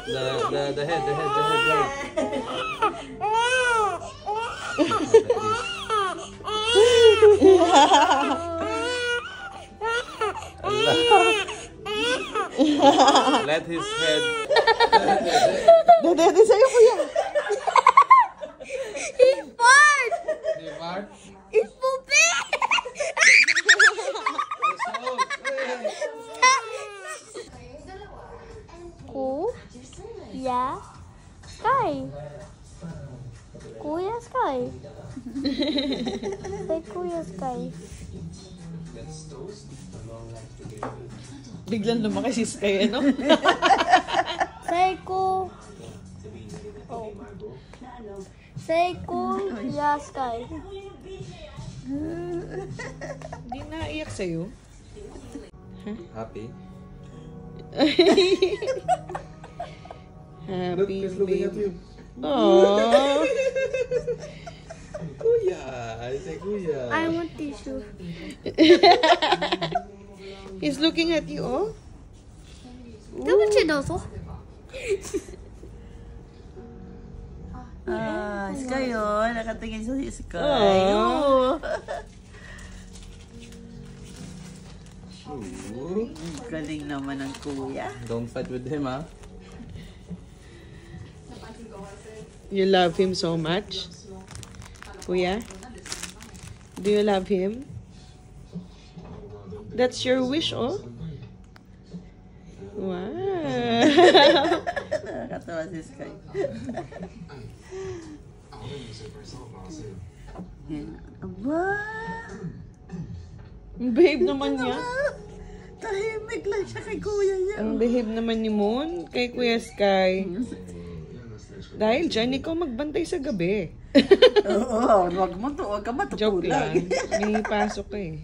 The head. Let his head. Dede sa'yo, kuya. He fart! He fart? It's pooping! Kuya Sky. Say Kuya Sky. Biglang lumaki si Sky, ano? Say Ku. Oh. Say Kuya Sky. Hindi naiyak sa'yo. Happy? Happy He's looking at you. Aww. Kuya. I say Kuya. I want tissue. He's looking at you, oh. Double 넣어서. Ah, Sky, oh. Nakatingin sa si Sky. Aww. Ooh. Galing naman ng kuya. Don't fight with him, ah. You love him so much? Kuya? Do you love him? That's your wish, oh? Wow. Nakakatawa si Sky. Aba! Ang behave naman niya. Tahimik lang siya kay kuya niya. Ang behave naman ni Moon kay Kuya Sky. Dahil dyan, ikaw magbantay sa gabi. Oo, wag ka Joke matutulog. lang. May pasok ka eh.